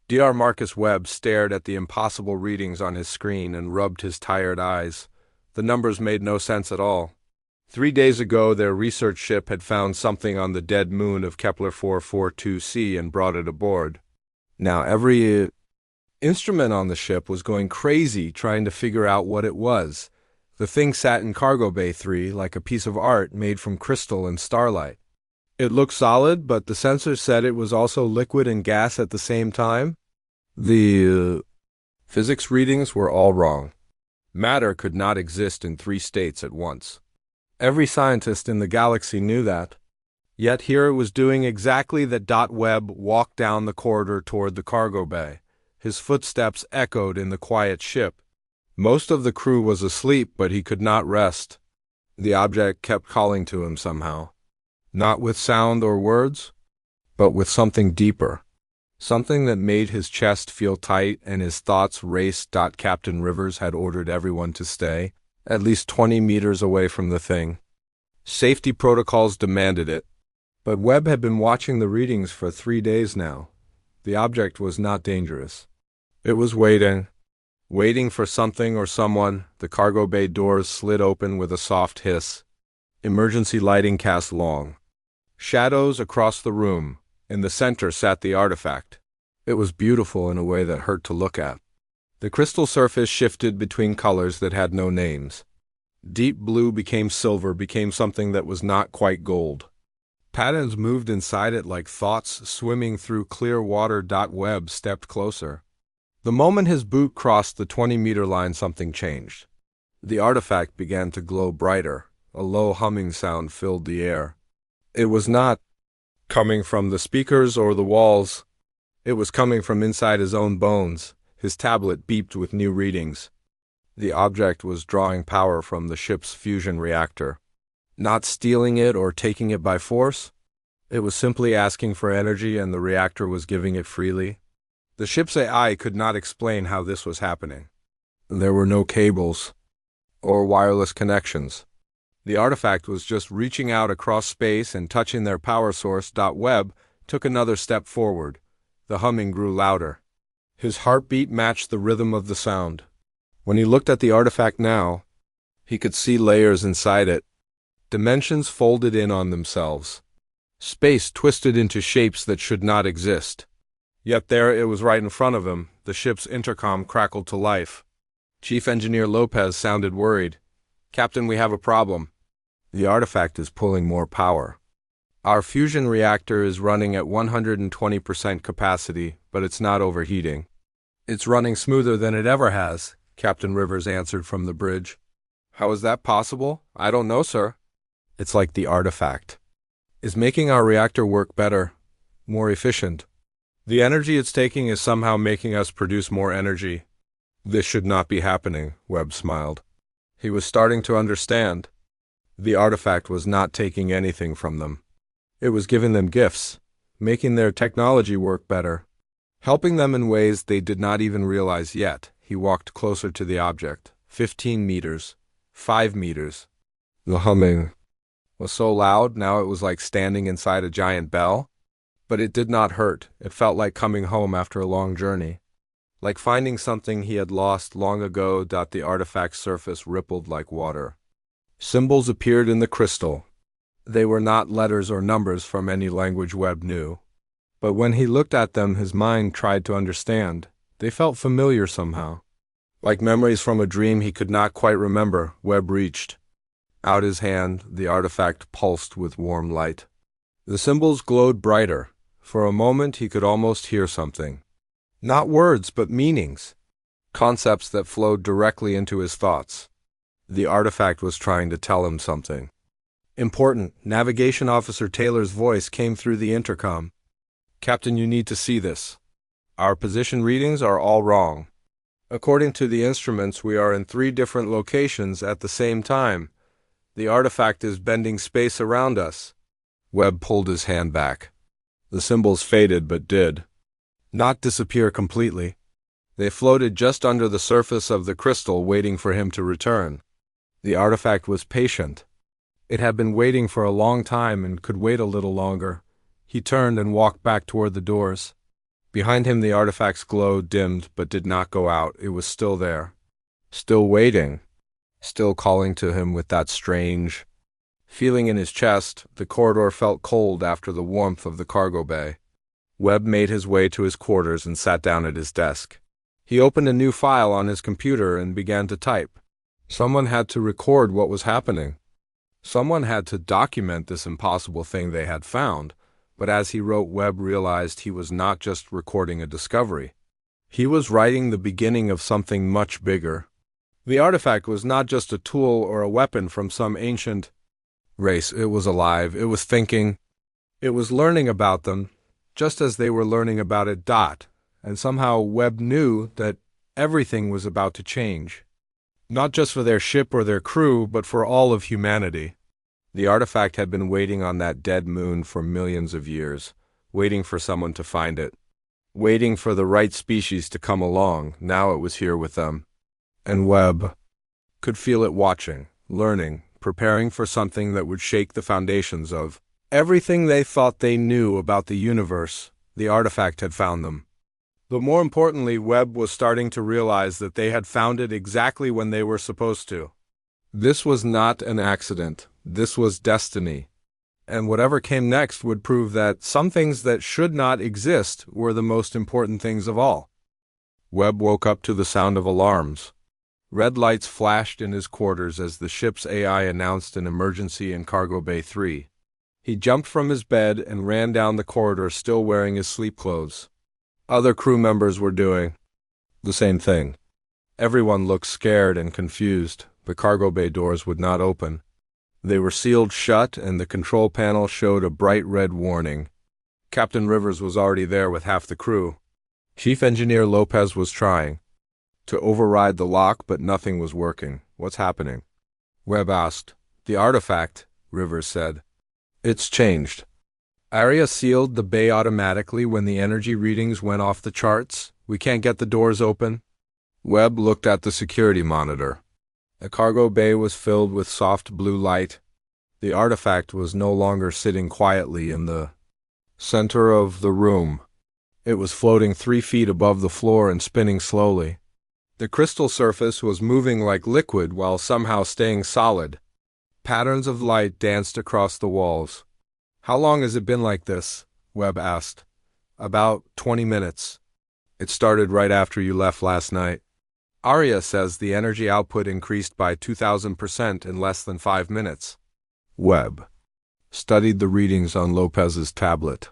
Dr. Marcus Webb stared at the impossible readings on his screen and rubbed his tired eyes. The numbers made no sense at all. 3 days ago, their research ship had found something on the dead moon of Kepler 442c and brought it aboard. Now every instrument on the ship was going crazy trying to figure out what it was. The thing sat in Cargo Bay 3 like a piece of art made from crystal and starlight. It looked solid, but the sensors said it was also liquid and gas at the same time. The physics readings were all wrong. Matter could not exist in 3 states at once. Every scientist in the galaxy knew that. Yet here it was doing exactly that. Webb walked down the corridor toward the cargo bay. His footsteps echoed in the quiet ship. Most of the crew was asleep, but he could not rest. The object kept calling to him somehow. Not with sound or words, but with something deeper. Something that made his chest feel tight and his thoughts race. Captain Rivers had ordered everyone to stay at least 20 meters away from the thing. Safety protocols demanded it. But Webb had been watching the readings for 3 days now. The object was not dangerous. It was waiting for something or someone. The cargo bay doors slid open with a soft hiss. Emergency lighting cast long shadows across the room. In the center sat the artifact. It was beautiful in a way that hurt to look at. The crystal surface shifted between colors that had no names. Deep blue became silver, became something that was not quite gold. Patterns moved inside it like thoughts swimming through clear water. Webb stepped closer. The moment his boot crossed the 20-meter line, something changed. The artifact began to glow brighter. A low humming sound filled the air. It was not coming from the speakers or the walls. It was coming from inside his own bones. His tablet beeped with new readings. The object was drawing power from the ship's fusion reactor. Not stealing it or taking it by force. It was simply asking for energy, and the reactor was giving it freely. The ship's AI could not explain how this was happening. There were no cables or wireless connections. The artifact was just reaching out across space and touching their power source. Webb took another step forward. The humming grew louder. His heartbeat matched the rhythm of the sound. When he looked at the artifact now, he could see layers inside it. Dimensions folded in on themselves. Space twisted into shapes that should not exist. Yet there it was right in front of him. The ship's intercom crackled to life. Chief Engineer Lopez sounded worried. "Captain, we have a problem. The artifact is pulling more power. Our fusion reactor is running at 120% capacity, but it's not overheating." "It's running smoother than it ever has," Captain Rivers answered from the bridge. "How is that possible?" "I don't know, sir." "It's like the artifact is making our reactor work better, more efficient. The energy it's taking is somehow making us produce more energy." "This should not be happening," Webb smiled. He was starting to understand. The artifact was not taking anything from them. It was giving them gifts, making their technology work better, helping them in ways they did not even realize yet. He walked closer to the object. 15 meters. 5 meters. The humming was so loud, now it was like standing inside a giant bell. But it did not hurt. It felt like coming home after a long journey. Like finding something he had lost long ago. The artifact's surface rippled like water. Symbols appeared in the crystal. They were not letters or numbers from any language Webb knew. But when he looked at them, his mind tried to understand. They felt familiar somehow. Like memories from a dream he could not quite remember. Webb reached out his hand. The artifact pulsed with warm light. The symbols glowed brighter. For a moment he could almost hear something. Not words, but meanings. Concepts that flowed directly into his thoughts. The artifact was trying to tell him something important. Navigation Officer Taylor's voice came through the intercom. "Captain, you need to see this. Our position readings are all wrong. According to the instruments, we are in 3 different locations at the same time. The artifact is bending space around us." Webb pulled his hand back. The symbols faded, but did not disappear completely. They floated just under the surface of the crystal, waiting for him to return. The artifact was patient. It had been waiting for a long time and could wait a little longer. He turned and walked back toward the doors. Behind him the artifact's glow dimmed but did not go out. It was still there. Still waiting. Still calling to him with that strange feeling in his chest. The corridor felt cold after the warmth of the cargo bay. Webb made his way to his quarters and sat down at his desk. He opened a new file on his computer and began to type. Someone had to record what was happening. Someone had to document this impossible thing they had found. But as he wrote, Webb realized he was not just recording a discovery. He was writing the beginning of something much bigger. The artifact was not just a tool or a weapon from some ancient race. It was alive. It was thinking. It was learning about them, just as they were learning about it. And somehow Webb knew that everything was about to change. Not just for their ship or their crew, but for all of humanity. The artifact had been waiting on that dead moon for millions of years, waiting for someone to find it, waiting for the right species to come along. Now it was here with them. And Webb could feel it watching, learning, preparing for something that would shake the foundations of everything they thought they knew about the universe. The artifact had found them. But more importantly, Webb was starting to realize that they had found it exactly when they were supposed to. This was not an accident. This was destiny. And whatever came next would prove that some things that should not exist were the most important things of all. Webb woke up to the sound of alarms. Red lights flashed in his quarters as the ship's AI announced an emergency in Cargo Bay 3. He jumped from his bed and ran down the corridor, still wearing his sleep clothes. Other crew members were doing the same thing. Everyone looked scared and confused. The cargo bay doors would not open. They were sealed shut, and the control panel showed a bright red warning. Captain Rivers was already there with half the crew. Chief Engineer Lopez was trying to override the lock, but nothing was working. What's happening? Webb asked. The artifact, Rivers said. It's changed. Aria sealed the bay automatically when the energy readings went off the charts. We can't get the doors open. Webb looked at the security monitor. The cargo bay was filled with soft blue light. The artifact was no longer sitting quietly in the center of the room. It was floating 3 feet above the floor and spinning slowly. The crystal surface was moving like liquid while somehow staying solid. Patterns of light danced across the walls. How long has it been like this? Webb asked. About 20 minutes. It started right after you left last night. Aria says the energy output increased by 2,000% in less than 5 minutes. Webb studied the readings on Lopez's tablet.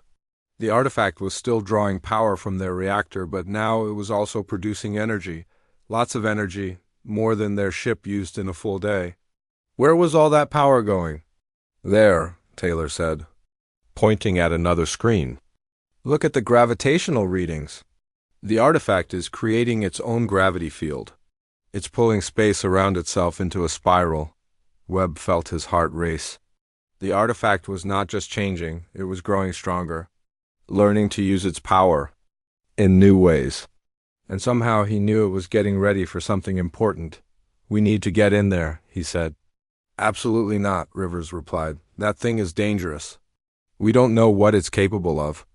The artifact was still drawing power from their reactor, but now it was also producing energy. Lots of energy, more than their ship used in a full day. Where was all that power going? There, Taylor said, pointing at another screen. Look at the gravitational readings. The artifact is creating its own gravity field. It's pulling space around itself into a spiral. Webb felt his heart race. The artifact was not just changing, it was growing stronger, learning to use its power in new ways. And somehow he knew it was getting ready for something important. We need to get in there, he said. Absolutely not, Rivers replied. That thing is dangerous. We don't know what it's capable of.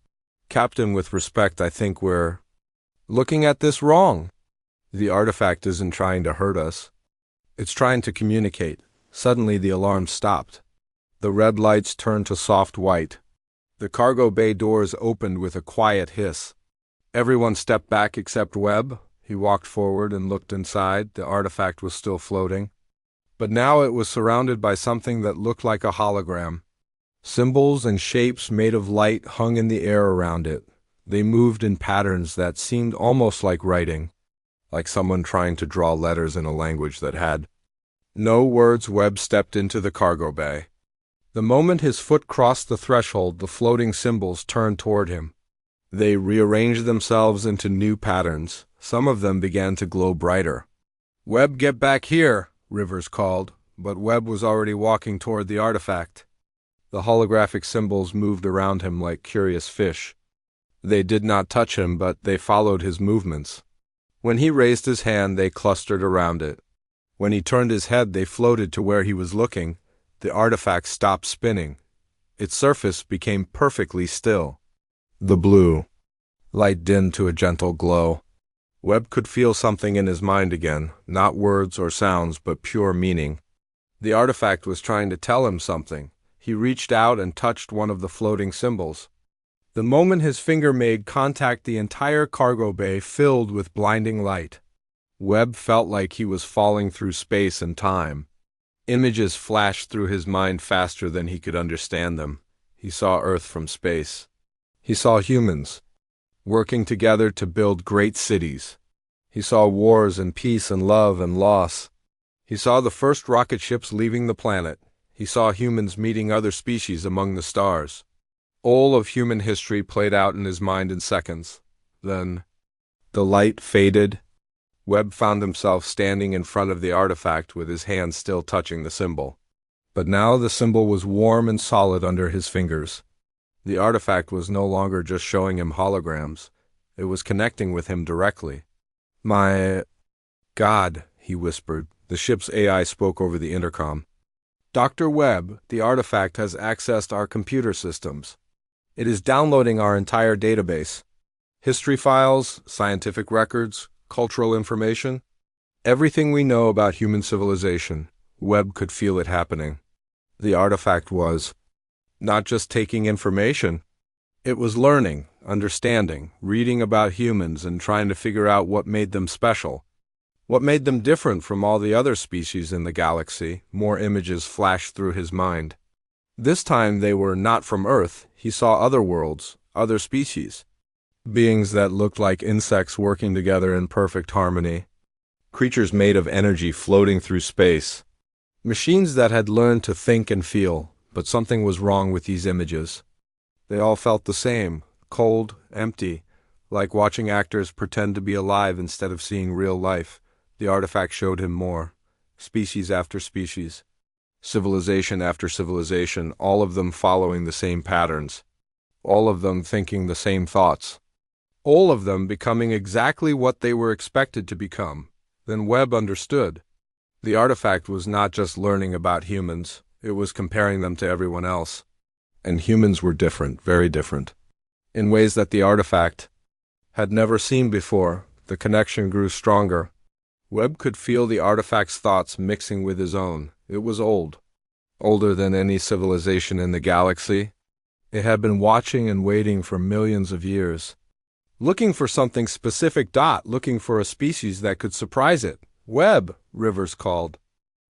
Captain, with respect, I think we're looking at this wrong. The artifact isn't trying to hurt us. It's trying to communicate. Suddenly the alarm stopped. The red lights turned to soft white. The cargo bay doors opened with a quiet hiss. Everyone stepped back except Webb. He walked forward and looked inside. The artifact was still floating. But now it was surrounded by something that looked like a hologram. Symbols and shapes made of light hung in the air around it. They moved in patterns that seemed almost like writing, like someone trying to draw letters in a language that had no words. Webb stepped into the cargo bay. The moment his foot crossed the threshold, the floating symbols turned toward him. They rearranged themselves into new patterns. Some of them began to glow brighter. Webb, get back here, Rivers called, but Webb was already walking toward the artifact. The holographic symbols moved around him like curious fish. They did not touch him, but they followed his movements. When he raised his hand, they clustered around it. When he turned his head, they floated to where he was looking. The artifact stopped spinning. Its surface became perfectly still. The blue Light dimmed to a gentle glow. Webb could feel something in his mind again, not words or sounds, but pure meaning. The artifact was trying to tell him something. He reached out and touched one of the floating symbols. The moment his finger made contact, the entire cargo bay filled with blinding light. Webb felt like he was falling through space and time. Images flashed through his mind faster than he could understand them. He saw Earth from space. He saw humans working together to build great cities. He saw wars and peace and love and loss. He saw the first rocket ships leaving the planet. He saw humans meeting other species among the stars. All of human history played out in his mind in seconds. Then, the light faded. Webb found himself standing in front of the artifact with his hand still touching the symbol. But now the symbol was warm and solid under his fingers. The artifact was no longer just showing him holograms. It was connecting with him directly. "My God," he whispered. The ship's AI spoke over the intercom. "Dr. Webb, the artifact has accessed our computer systems. It is downloading our entire database. History files, scientific records, cultural information. Everything we know about human civilization." Webb could feel it happening. The artifact was not just taking information. It was learning, understanding, reading about humans and trying to figure out what made them special. What made them different from all the other species in the galaxy. More images flashed through his mind. This time they were not from Earth. He saw other worlds, other species. Beings that looked like insects working together in perfect harmony. Creatures made of energy floating through space. Machines that had learned to think and feel. But something was wrong with these images. They all felt the same, cold, empty, like watching actors pretend to be alive instead of seeing real life. The artifact showed him more. Species after species. Civilization after civilization, all of them following the same patterns. All of them thinking the same thoughts. All of them becoming exactly what they were expected to become. Then Webb understood. The artifact was not just learning about humans. It was comparing them to everyone else. And humans were different, very different. In ways that the artifact had never seen before. The connection grew stronger. Webb could feel the artifact's thoughts mixing with his own. It was old. Older than any civilization in the galaxy. It had been watching and waiting for millions of years. Looking for something specific. Looking for a species that could surprise it. "Webb," Rivers called.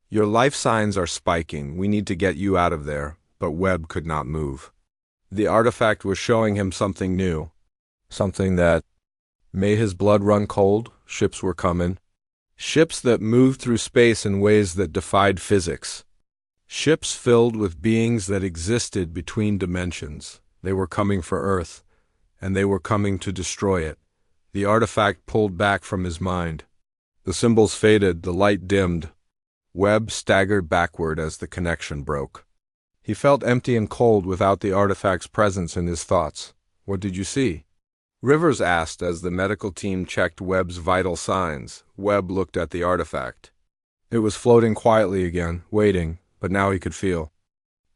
"Your life signs are spiking. We need to get you out of there." But Webb could not move. The artifact was showing him something new. Something that made his blood run cold. Ships were coming. Ships that moved through space in ways that defied physics. Ships filled with beings that existed between dimensions. They were coming for Earth, and they were coming to destroy it. The artifact pulled back from his mind. The symbols faded, the light dimmed. Webb staggered backward as the connection broke. He felt empty and cold without the artifact's presence in his thoughts. "What did you see?" Rivers asked as the medical team checked Webb's vital signs. Webb looked at the artifact. It was floating quietly again, waiting, but now he could feel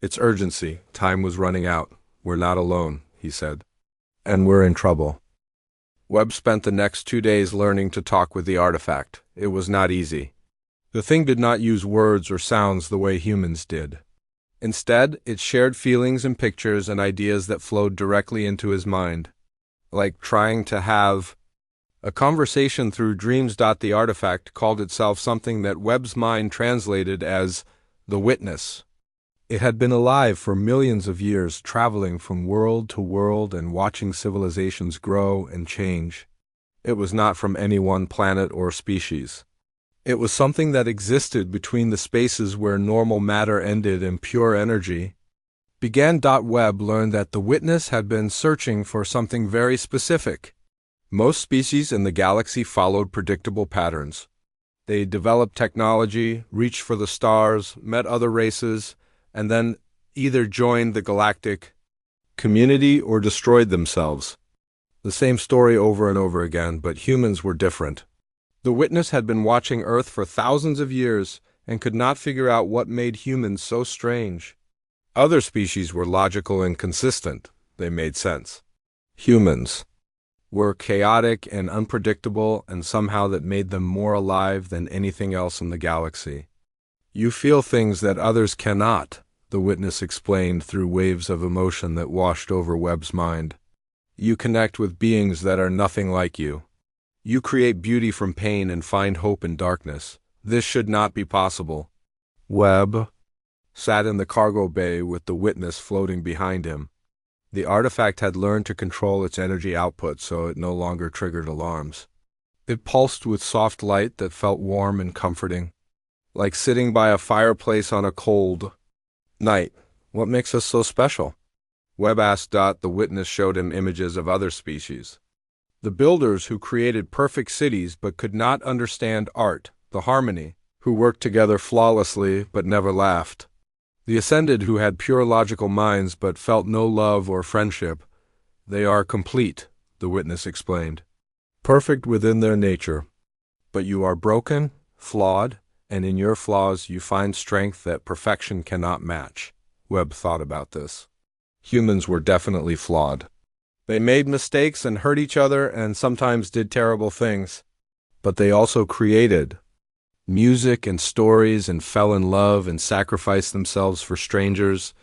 its urgency. Time was running out. "We're not alone," he said. "And we're in trouble." Webb spent the next 2 days learning to talk with the artifact. It was not easy. The thing did not use words or sounds the way humans did. Instead, it shared feelings and pictures and ideas that flowed directly into his mind. Like trying to have a conversation through dreams. The artifact called itself something that Webb's mind translated as the Witness. It had been alive for millions of years, traveling from world to world and watching civilizations grow and change. It was not from any one planet or species. It was something that existed between the spaces where normal matter ended and pure energy began. Webb learned that the Witness had been searching for something very specific. Most species in the galaxy followed predictable patterns. They developed technology, reached for the stars, met other races, and then either joined the galactic community or destroyed themselves. The same story over and over again, but humans were different. The Witness had been watching Earth for thousands of years and could not figure out what made humans so strange. Other species were logical and consistent. They made sense. Humans were chaotic and unpredictable, and somehow that made them more alive than anything else in the galaxy. You feel things that others cannot, the witness explained through waves of emotion that washed over Webb's mind. You connect with beings that are nothing like you. You create beauty from pain and find hope in darkness. This should not be possible. Webb sat in the cargo bay with the witness floating behind him. The artifact had learned to control its energy output so it no longer triggered alarms. It pulsed with soft light that felt warm and comforting, like sitting by a fireplace on a cold night. What makes us so special? Webb asked. The witness showed him images of other species. The builders who created perfect cities but could not understand art, the harmony, who worked together flawlessly but never laughed. The ascended who had pure logical minds but felt no love or friendship. They are complete, the witness explained. Perfect within their nature. But you are broken, flawed, and in your flaws you find strength that perfection cannot match. Webb thought about this. Humans were definitely flawed. They made mistakes and hurt each other and sometimes did terrible things. But they also created music and stories and fell in love and sacrificed themselves for strangers.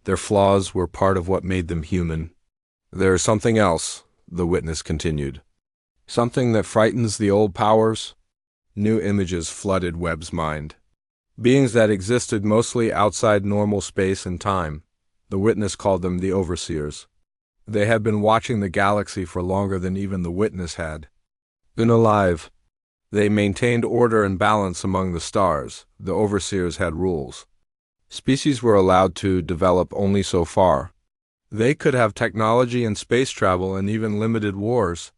Their flaws were part of what made them human. There is something else, the witness continued. Something that frightens the old powers. New images flooded Webb's mind. Beings that existed mostly outside normal space and time. The witness called them the overseers. They had been watching the galaxy for longer than even the witness had been alive. They maintained order and balance among the stars. The overseers had rules. Species were allowed to develop only so far. They could have technology and space travel and even limited wars.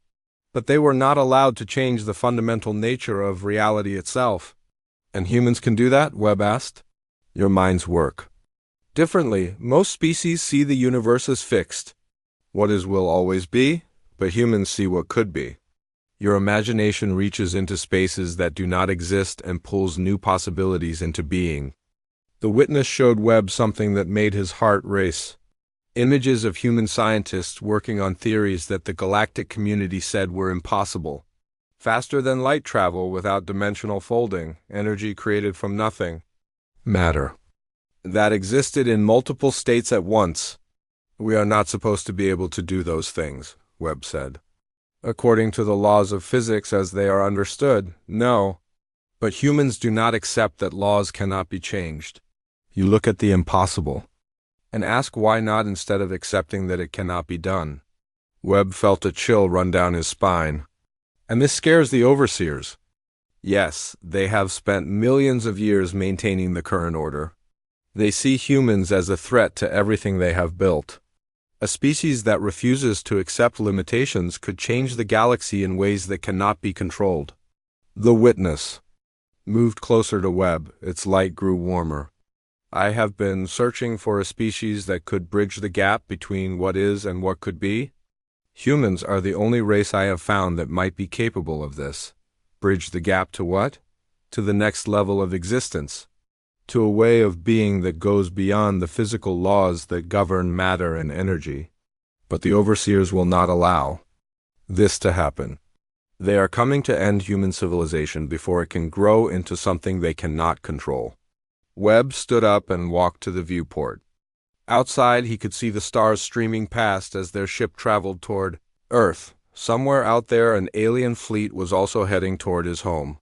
But they were not allowed to change the fundamental nature of reality itself. And humans can do that? Webb asked. Your minds work differently. Most species see the universe as fixed. What is will always be, but humans see what could be. Your imagination reaches into spaces that do not exist and pulls new possibilities into being. The witness showed Webb something that made his heart race. Images of human scientists working on theories that the galactic community said were impossible. Faster than light travel without dimensional folding, energy created from nothing. Matter. That existed in multiple states at once. We are not supposed to be able to do those things, Webb said. According to the laws of physics as they are understood, no. But humans do not accept that laws cannot be changed. You look at the impossible and ask why not instead of accepting that it cannot be done. Webb felt a chill run down his spine. And this scares the overseers. Yes, they have spent millions of years maintaining the current order. They see humans as a threat to everything they have built. A species that refuses to accept limitations could change the galaxy in ways that cannot be controlled. The witness moved closer to Webb. Its light grew warmer. I have been searching for a species that could bridge the gap between what is and what could be. Humans are the only race I have found that might be capable of this. Bridge the gap to what? To the next level of existence. To a way of being that goes beyond the physical laws that govern matter and energy. But the overseers will not allow this to happen. They are coming to end human civilization before it can grow into something they cannot control. Webb stood up and walked to the viewport. Outside, he could see the stars streaming past as their ship traveled toward Earth. Somewhere out there, an alien fleet was also heading toward his home,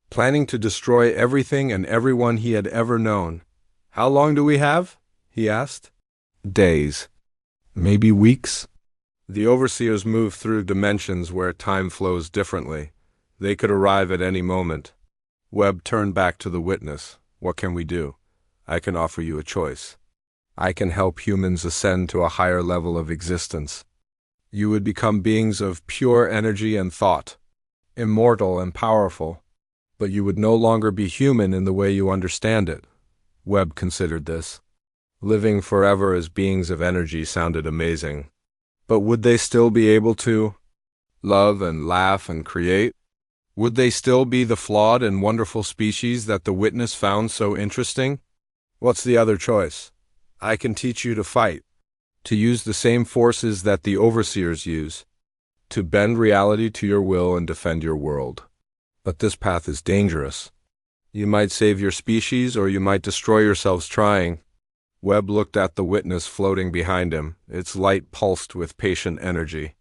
planning to destroy everything and everyone he had ever known. How long do we have? He asked. Days. Maybe weeks? The overseers moved through dimensions where time flows differently. They could arrive at any moment. Webb turned back to the witness. What can we do? I can offer you a choice. I can help humans ascend to a higher level of existence. You would become beings of pure energy and thought, immortal and powerful, but you would no longer be human in the way you understand it. Webb considered this. Living forever as beings of energy sounded amazing. But would they still be able to love and laugh and create? Would they still be the flawed and wonderful species that the witness found so interesting? What's the other choice? I can teach you to fight, to use the same forces that the overseers use. to bend reality to your will and defend your world. But this path is dangerous. You might save your species, or you might destroy yourselves trying. Webb looked at the witness floating behind him. Its light pulsed with patient energy.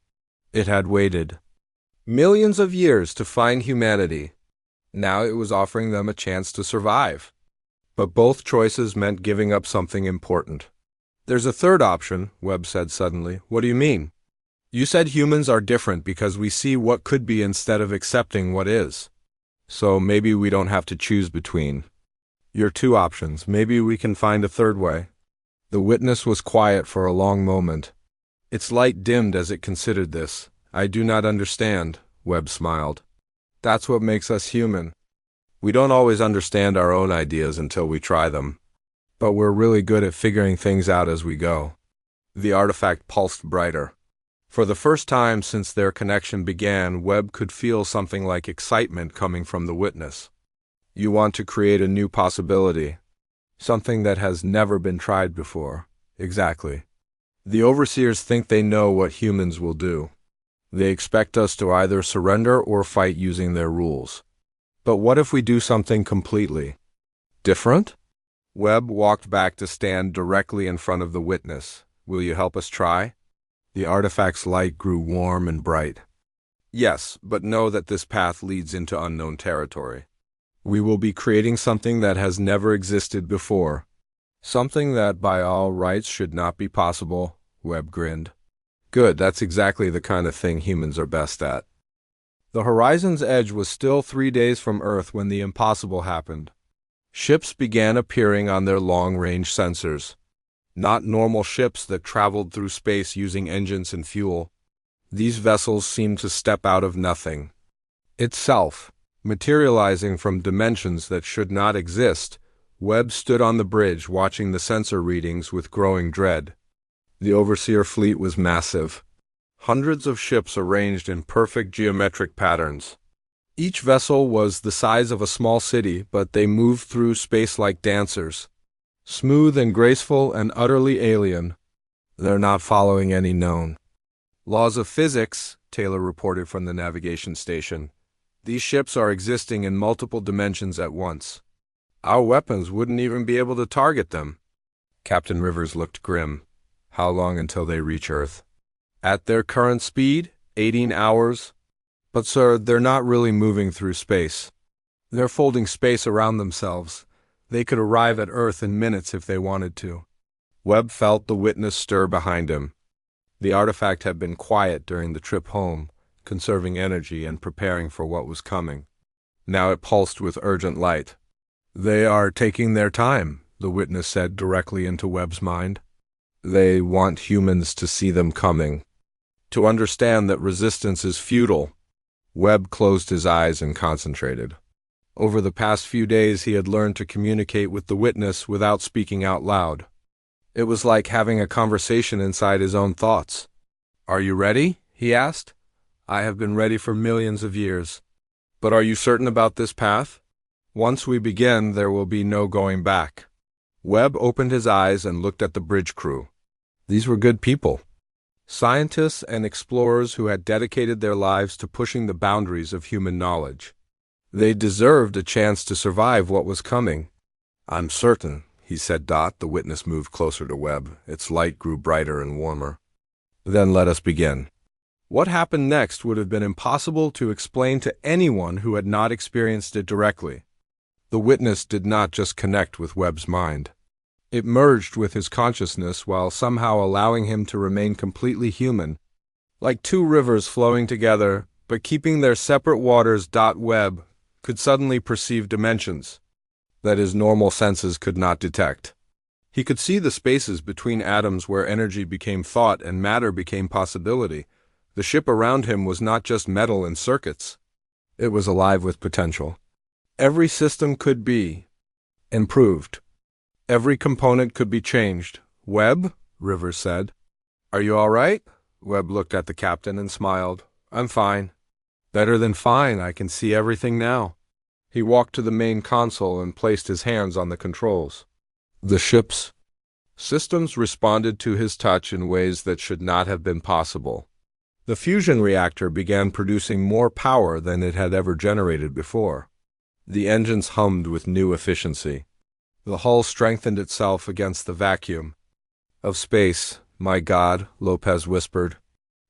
It had waited millions of years to find humanity. Now it was offering them a chance to survive. But both choices meant giving up something important. There's a third option, Webb said suddenly. What do you mean? You said humans are different because we see what could be instead of accepting what is. So maybe we don't have to choose between your two options. Maybe we can find a third way. The witness was quiet for a long moment. Its light dimmed as it considered this. I do not understand, Webb smiled. That's what makes us human. We don't always understand our own ideas until we try them. But we're really good at figuring things out as we go. The artifact pulsed brighter. For the first time since their connection began, Webb could feel something like excitement coming from the witness. You want to create a new possibility. Something that has never been tried before. Exactly. The overseers think they know what humans will do. They expect us to either surrender or fight using their rules. But what if we do something completely different? Webb walked back to stand directly in front of the witness. Will you help us try? The artifact's light grew warm and bright. Yes, but know that this path leads into unknown territory. We will be creating something that has never existed before. Something that by all rights should not be possible, Webb grinned. Good, that's exactly the kind of thing humans are best at. The horizon's edge was still 3 days from Earth when the impossible happened. Ships began appearing on their long-range sensors. Not normal ships that traveled through space using engines and fuel. These vessels seemed to step out of nothing itself, materializing from dimensions that should not exist. Webb stood on the bridge watching the sensor readings with growing dread. The overseer fleet was massive. Hundreds of ships arranged in perfect geometric patterns. Each vessel was the size of a small city, but they moved through space like dancers. Smooth and graceful and utterly alien. They're not following any known laws of physics, Taylor reported from the navigation station. These ships are existing in multiple dimensions at once. Our weapons wouldn't even be able to target them. Captain Rivers looked grim. How long until they reach Earth? At their current speed, 18 hours. But sir, they're not really moving through space. They're folding space around themselves. They could arrive at Earth in minutes if they wanted to. Webb felt the witness stir behind him. The artifact had been quiet during the trip home, conserving energy and preparing for what was coming. Now it pulsed with urgent light. They are taking their time, the witness said directly into Webb's mind. They want humans to see them coming. To understand that resistance is futile. Webb closed his eyes and concentrated. Over the past few days he had learned to communicate with the witness without speaking out loud. It was like having a conversation inside his own thoughts. Are you ready? He asked. I have been ready for millions of years. But are you certain about this path? Once we begin, there will be no going back. Webb opened his eyes and looked at the bridge crew. These were good people. Scientists and explorers who had dedicated their lives to pushing the boundaries of human knowledge. They deserved a chance to survive what was coming. I'm certain, he said. The witness moved closer to Webb. Its light grew brighter and warmer. Then let us begin. What happened next would have been impossible to explain to anyone who had not experienced it directly. The witness did not just connect with Webb's mind. It merged with his consciousness while somehow allowing him to remain completely human. Like two rivers flowing together, but keeping their separate waters. Webb could suddenly perceive dimensions that his normal senses could not detect. He could see the spaces between atoms where energy became thought and matter became possibility. The ship around him was not just metal and circuits. It was alive with potential. Every system could be improved. Every component could be changed. Webb, Rivers said. Are you all right? Webb looked at the captain and smiled. I'm fine. Better than fine, I can see everything now. He walked to the main console and placed his hands on the controls. The ship's systems responded to his touch in ways that should not have been possible. The fusion reactor began producing more power than it had ever generated before. The engines hummed with new efficiency. The hull strengthened itself against the vacuum of space. "My God," Lopez whispered.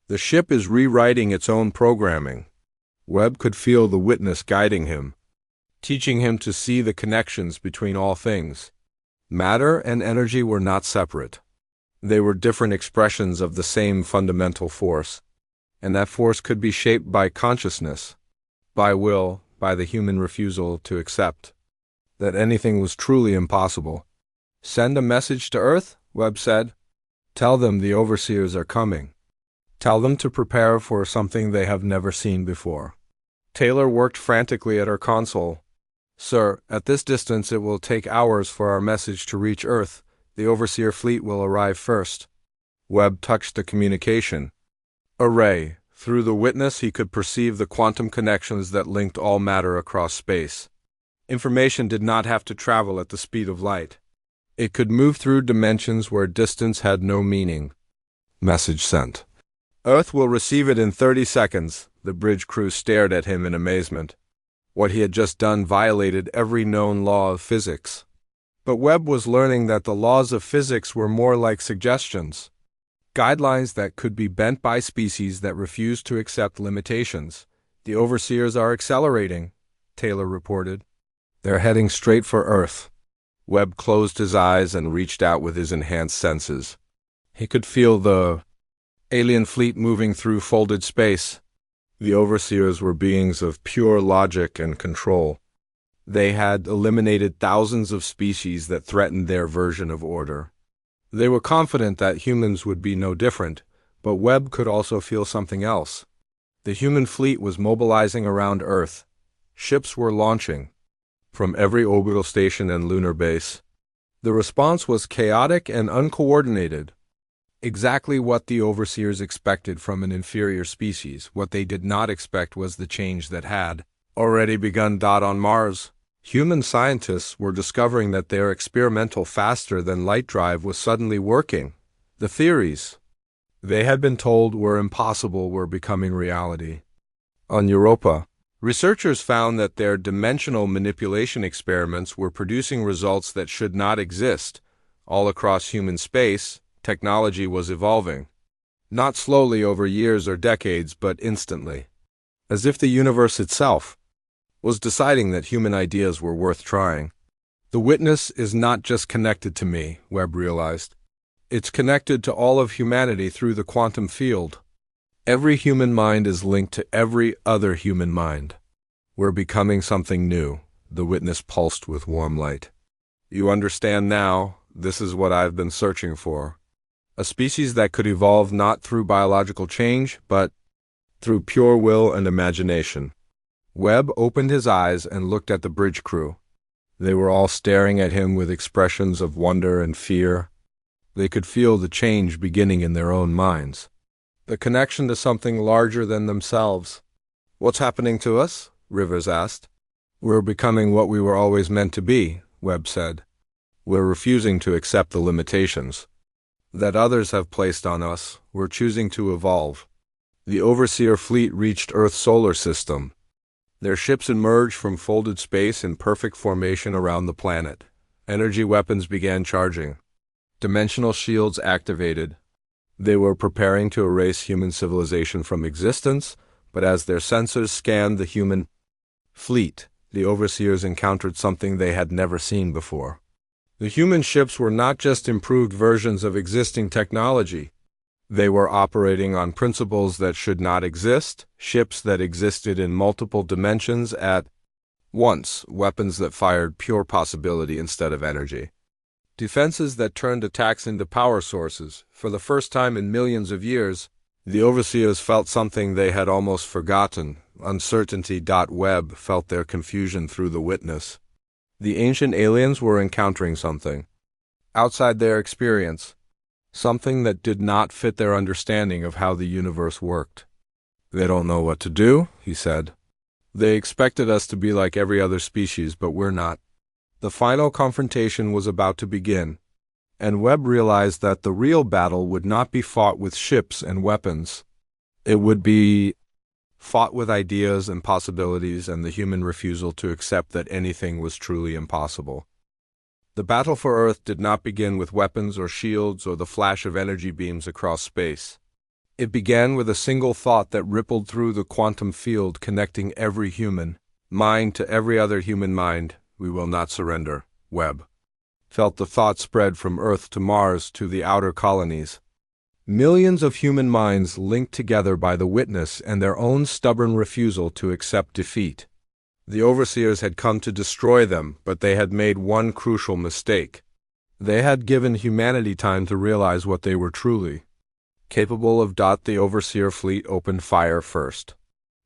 "The ship is rewriting its own programming." Webb could feel the witness guiding him, teaching him to see the connections between all things. Matter and energy were not separate. They were different expressions of the same fundamental force, and that force could be shaped by consciousness, by will, by the human refusal to accept that anything was truly impossible. "Send a message to Earth," Webb said. "Tell them the overseers are coming. Tell them to prepare for something they have never seen before." Taylor worked frantically at her console. "Sir, at this distance it will take hours for our message to reach Earth. The overseer fleet will arrive first." Webb touched the communication array. Through the witness he could perceive the quantum connections that linked all matter across space. Information did not have to travel at the speed of light. It could move through dimensions where distance had no meaning. Message sent. "Earth will receive it in 30 seconds. The bridge crew stared at him in amazement. What he had just done violated every known law of physics. But Webb was learning that the laws of physics were more like suggestions, guidelines that could be bent by species that refused to accept limitations. "The overseers are accelerating," Taylor reported. "They're heading straight for Earth." Webb closed his eyes and reached out with his enhanced senses. He could feel the alien fleet moving through folded space. The overseers were beings of pure logic and control. They had eliminated thousands of species that threatened their version of order. They were confident that humans would be no different, but Webb could also feel something else. The human fleet was mobilizing around Earth. Ships were launching from every orbital station and lunar base. The response was chaotic and uncoordinated. Exactly what the overseers expected from an inferior species. What they did not expect was the change that had already begun. On Mars, human scientists were discovering that their experimental faster-than-light drive was suddenly working. The theories they had been told were impossible were becoming reality. On Europa, researchers found that their dimensional manipulation experiments were producing results that should not exist. All across human space, technology was evolving. Not slowly over years or decades, but instantly. As if the universe itself was deciding that human ideas were worth trying. The witness is not just connected to me, Webb realized. It's connected to all of humanity through the quantum field. Every human mind is linked to every other human mind. We're becoming something new, the witness pulsed with warm light. "You understand now, this is what I've been searching for. A species that could evolve not through biological change, but through pure will and imagination." Webb opened his eyes and looked at the bridge crew. They were all staring at him with expressions of wonder and fear. They could feel the change beginning in their own minds. The connection to something larger than themselves. "What's happening to us?" Rivers asked. "We're becoming what we were always meant to be," Webb said. "We're refusing to accept the limitations that others have placed on us. We're choosing to evolve." The overseer fleet reached Earth's solar system. Their ships emerged from folded space in perfect formation around the planet. Energy weapons began charging. Dimensional shields activated. They were preparing to erase human civilization from existence, but as their sensors scanned the human fleet, the overseers encountered something they had never seen before. The human ships were not just improved versions of existing technology. They were operating on principles that should not exist, ships that existed in multiple dimensions at once, weapons that fired pure possibility instead of energy. Defenses that turned attacks into power sources. For the first time in millions of years, the overseers felt something they had almost forgotten. Uncertainty. Webb felt their confusion through the witness. The ancient aliens were encountering something outside their experience, something that did not fit their understanding of how the universe worked. "They don't know what to do," he said. "They expected us to be like every other species, but we're not." The final confrontation was about to begin, and Webb realized that the real battle would not be fought with ships and weapons. It would be fought with ideas and possibilities and the human refusal to accept that anything was truly impossible. The battle for Earth did not begin with weapons or shields or the flash of energy beams across space. It began with a single thought that rippled through the quantum field, connecting every human mind to every other human mind. We will not surrender. Webb felt the thought spread from Earth to Mars to the outer colonies. Millions of human minds linked together by the witness and their own stubborn refusal to accept defeat. The overseers had come to destroy them, but they had made one crucial mistake. They had given humanity time to realize what they were truly capable of. The overseer fleet opened fire first.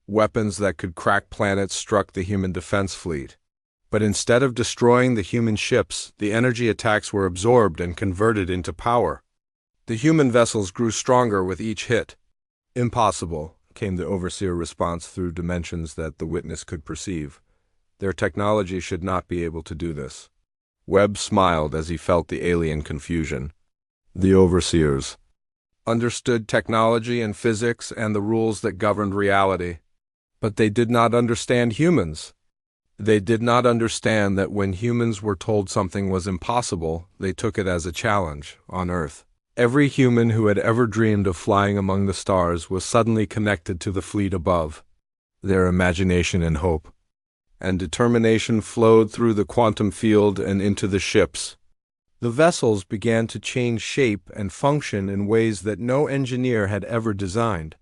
Weapons that could crack planets struck the human defense fleet. But instead of destroying the human ships, the energy attacks were absorbed and converted into power. The human vessels grew stronger with each hit. Impossible, came the overseer response through dimensions that the witness could perceive. Their technology should not be able to do this. Webb smiled as he felt the alien confusion. The overseers understood technology and physics and the rules that governed reality. But they did not understand humans. They did not understand that when humans were told something was impossible, they took it as a challenge. On Earth, every human who had ever dreamed of flying among the stars was suddenly connected to the fleet above. Their imagination and hope and determination flowed through the quantum field and into the ships. The vessels began to change shape and function in ways that no engineer had ever designed.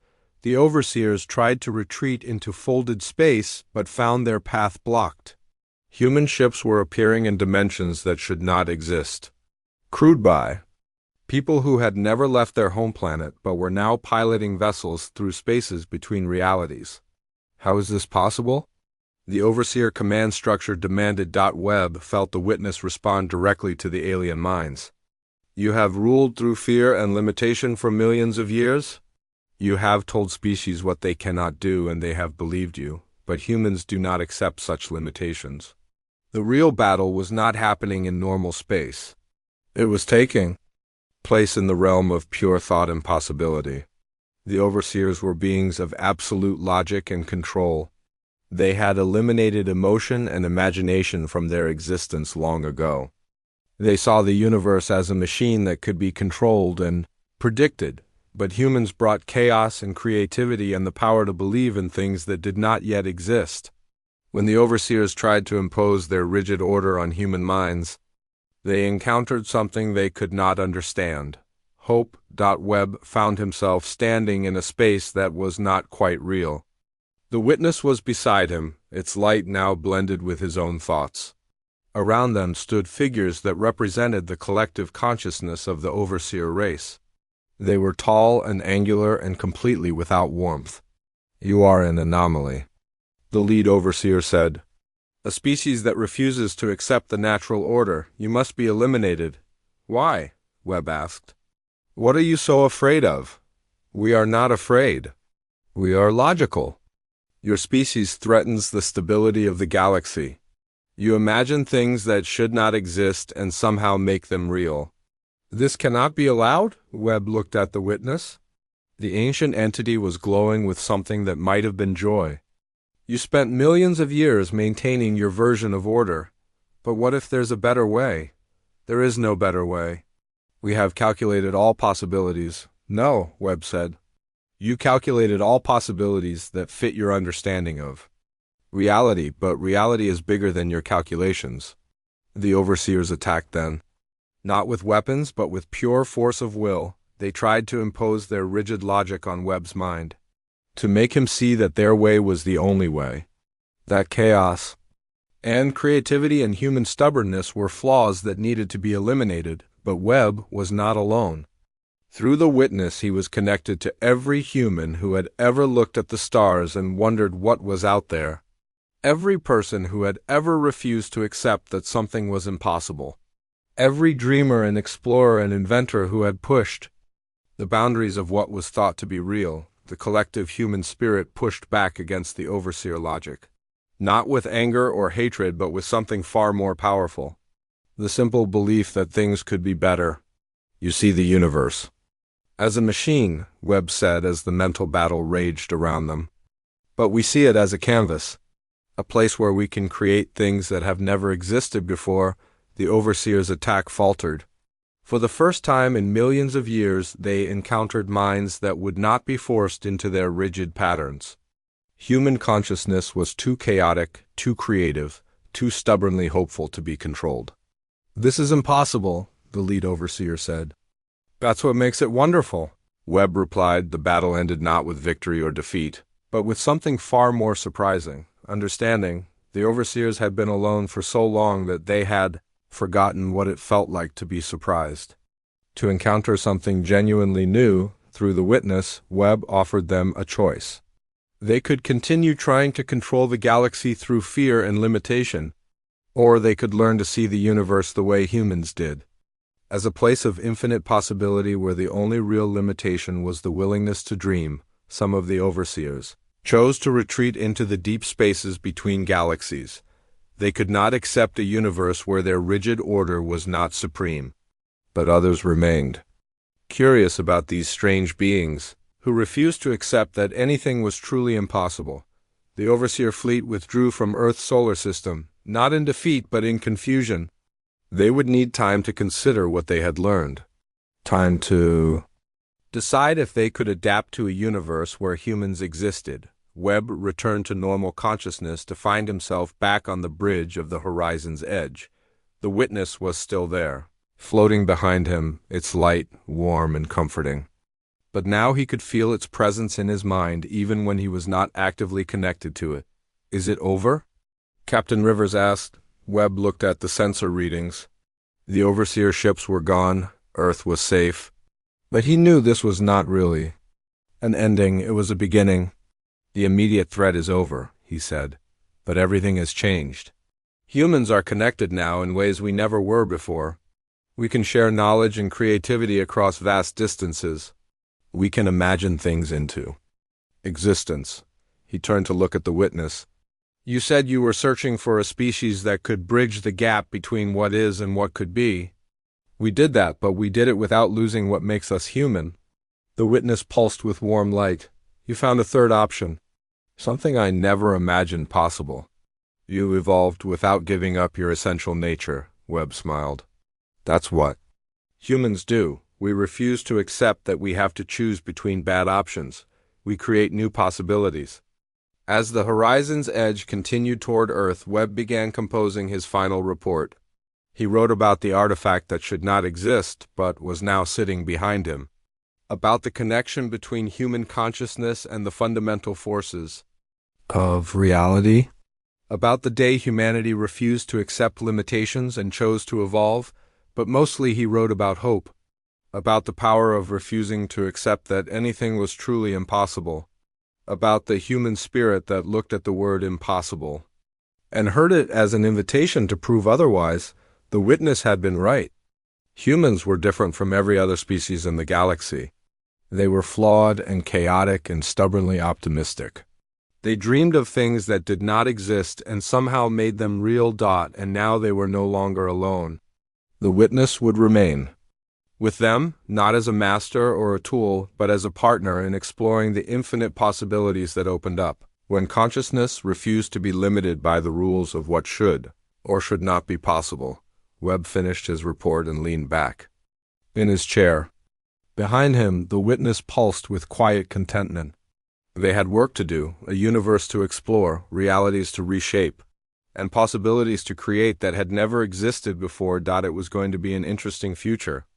The overseers tried to retreat into folded space, but found their path blocked. Human ships were appearing in dimensions that should not exist. Crewed by people who had never left their home planet, but were now piloting vessels through spaces between realities. How is this possible? The overseer command structure demanded. Webb felt the witness respond directly to the alien minds. You have ruled through fear and limitation for millions of years? You have told species what they cannot do, and they have believed you, but humans do not accept such limitations. The real battle was not happening in normal space. It was taking place in the realm of pure thought and possibility. The overseers were beings of absolute logic and control. They had eliminated emotion and imagination from their existence long ago. They saw the universe as a machine that could be controlled and predicted. But humans brought chaos and creativity and the power to believe in things that did not yet exist. When the overseers tried to impose their rigid order on human minds, they encountered something they could not understand. Hope. Webb found himself standing in a space that was not quite real. The witness was beside him, its light now blended with his own thoughts. Around them stood figures that represented the collective consciousness of the overseer race. They were tall and angular and completely without warmth. You are an anomaly, the lead overseer said. A species that refuses to accept the natural order. You must be eliminated. Why? Webb asked. What are you so afraid of? We are not afraid. We are logical. Your species threatens the stability of the galaxy. You imagine things that should not exist and somehow make them real. This cannot be allowed? Webb looked at the witness. The ancient entity was glowing with something that might have been joy. You spent millions of years maintaining your version of order. But what if there's a better way? There is no better way. We have calculated all possibilities. No, Webb said. You calculated all possibilities that fit your understanding of reality, but reality is bigger than your calculations. The overseers attacked then. Not with weapons, but with pure force of will, they tried to impose their rigid logic on Webb's mind, to make him see that their way was the only way. That chaos and creativity and human stubbornness were flaws that needed to be eliminated, but Webb was not alone. Through the witness, he was connected to every human who had ever looked at the stars and wondered what was out there. Every person who had ever refused to accept that something was impossible. Every dreamer and explorer and inventor who had pushed the boundaries of what was thought to be real. The collective human spirit pushed back against the overseer logic. Not with anger or hatred, but with something far more powerful. The simple belief that things could be better. You see the universe. As a machine, Webb said as the mental battle raged around them. But we see it as a canvas, a place where we can create things that have never existed before. The overseer's attack faltered. For the first time in millions of years, they encountered minds that would not be forced into their rigid patterns. Human consciousness was too chaotic, too creative, too stubbornly hopeful to be controlled. "This is impossible," the lead overseer said. "That's what makes it wonderful," Webb replied. The battle ended not with victory or defeat, but with something far more surprising: understanding. The overseers had been alone for so long that they had forgotten what it felt like to be surprised. To encounter something genuinely new, through the witness, Webb offered them a choice. They could continue trying to control the galaxy through fear and limitation, or they could learn to see the universe the way humans did, as a place of infinite possibility where the only real limitation was the willingness to dream. Some of the overseers chose to retreat into the deep spaces between galaxies. They could not accept a universe where their rigid order was not supreme. But others remained curious about these strange beings, who refused to accept that anything was truly impossible. The overseer fleet withdrew from Earth's solar system, not in defeat but in confusion. They would need time to consider what they had learned. Time to decide if they could adapt to a universe where humans existed. Webb returned to normal consciousness to find himself back on the bridge of the horizon's edge. The witness was still there, floating behind him, its light warm and comforting. But now he could feel its presence in his mind even when he was not actively connected to it. "Is it over?" Captain Rivers asked. Webb looked at the sensor readings. The overseer ships were gone, Earth was safe. But he knew this was not really an ending, it was a beginning. "The immediate threat is over," he said, "but everything has changed. Humans are connected now in ways we never were before. We can share knowledge and creativity across vast distances. We can imagine things into existence." He turned to look at the witness. "You said you were searching for a species that could bridge the gap between what is and what could be. We did that, but we did it without losing what makes us human." The witness pulsed with warm light. "You found a third option. Something I never imagined possible. You evolved without giving up your essential nature," Webb smiled. "That's what humans do. We refuse to accept that we have to choose between bad options. We create new possibilities." As the horizon's edge continued toward Earth, Webb began composing his final report. He wrote about the artifact that should not exist, but was now sitting behind him, about the connection between human consciousness and the fundamental forces of reality, about the day humanity refused to accept limitations and chose to evolve, but mostly he wrote about hope, about the power of refusing to accept that anything was truly impossible, about the human spirit that looked at the word impossible and heard it as an invitation to prove otherwise. The witness had been right. Humans were different from every other species in the galaxy. They were flawed and chaotic and stubbornly optimistic. They dreamed of things that did not exist and somehow made them real. And now they were no longer alone. The witness would remain with them, not as a master or a tool, but as a partner in exploring the infinite possibilities that opened up. When consciousness refused to be limited by the rules of what should or should not be possible, Webb finished his report and leaned back in his chair. Behind him, the witness pulsed with quiet contentment. They had work to do, a universe to explore, realities to reshape, and possibilities to create that had never existed before. It was going to be an interesting future.